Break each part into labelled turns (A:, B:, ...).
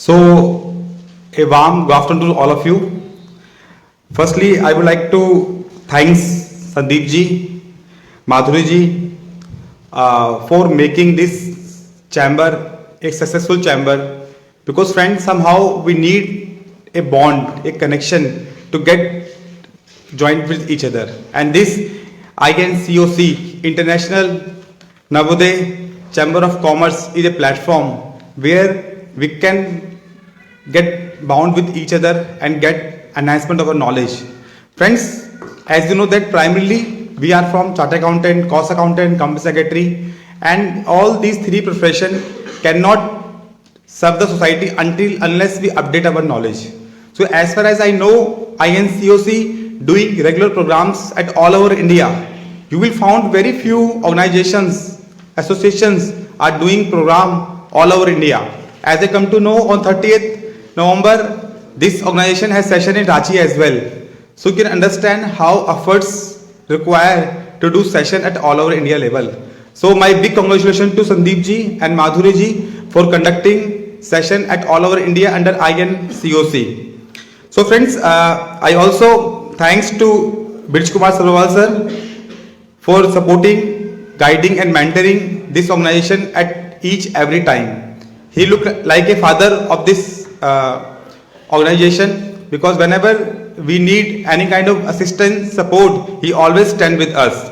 A: So, a warm good afternoon to all of you. Firstly, I would like to thanks Sandeep ji, Madhuri ji for making this chamber a successful chamber. Because friends, somehow we need a bond, a connection to get joined with each other. And this INCOC International Navodaya Chamber of Commerce is a platform where we can get bound with each other and get enhancement of our knowledge. Friends, as you know that primarily we are from chartered accountant, cost accountant, company secretary, and all these three professions cannot serve the society unless we update our knowledge. So as far as I know, INCOC doing regular programs at all over India. You will find very few organizations, associations are doing program all over India. As I come to know, on 30th November, this organization has session in Ranchi as well. So you can understand how efforts require to do session at all over India level. So my big congratulations to Sandeep ji and Madhuri ji for conducting session at all over India under INCOC. So friends, I also thanks to Birj Kumar Sabharwal sir for supporting, guiding and mentoring this organization at every time. He looked like a father of this organization because whenever we need any kind of assistance, support, he always stand with us.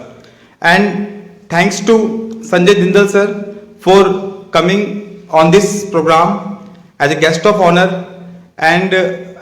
A: And thanks to Sanjay Dindal sir for coming on this program as a guest of honor and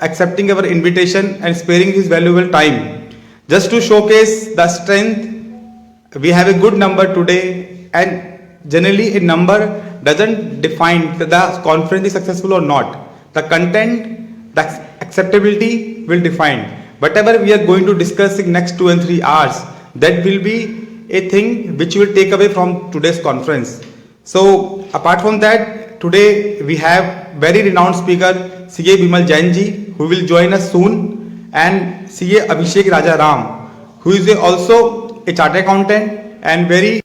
A: accepting our invitation and sparing his valuable time. Just to showcase the strength, we have a good number today, and generally a number doesn't define the conference is successful or not. The content, the acceptability will define. Whatever we are going to discuss in next 2 and 3 hours, that will be a thing which you will take away from today's conference. So apart from that, today we have very renowned speaker CA Bimal Jain ji, who will join us soon, and CA Abhishek Rajaram, who is also a chartered accountant and very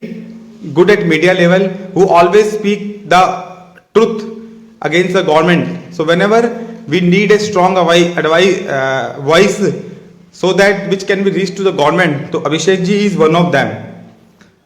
A: good at media level, who always speak the truth against the government. So whenever we need a strong voice so that which can be reached to the government, so Abhishek ji is one of them.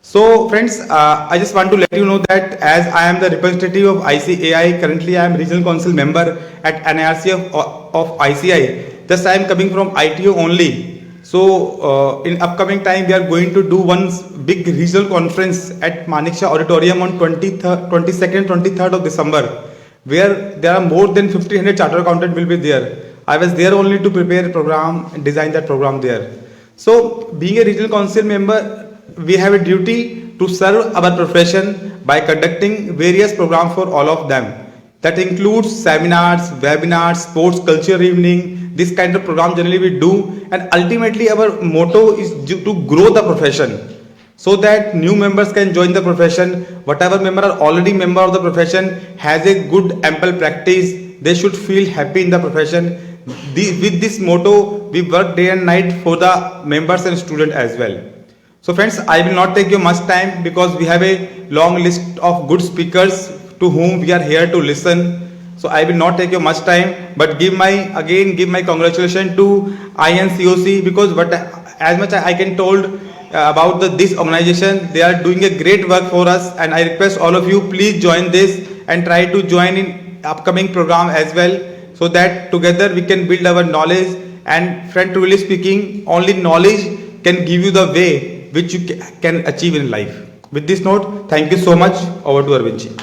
A: So friends, I just want to let you know that as I am the representative of ICAI, currently I am regional council member at NIRC of ICI. Just I am coming from ITO only. So in upcoming time we are going to do one big regional conference at Manekshaw Auditorium on 22nd, 23rd of December, where there are more than 1,500 chartered accountants will be there. I was there only to prepare a program and design that program there. So being a regional council member, we have a duty to serve our profession by conducting various programs for all of them. That includes seminars, webinars, sports culture evening. This kind of program generally we do, and ultimately our motto is to grow the profession so that new members can join the profession. Whatever member are already member of the profession has a good ample practice. They should feel happy in the profession. With this motto, we work day and night for the members and students as well. So friends, I will not take you much time because we have a long list of good speakers to whom we are here to listen. So I will not take you much time, but give my congratulations to INCOC, because as much I can told about this organization, they are doing a great work for us, and I request all of you please join this and try to join in upcoming program as well, so that together we can build our knowledge. And friend, truly speaking, only knowledge can give you the way which you can achieve in life. With this note, thank you so much. Over to Arvind ji.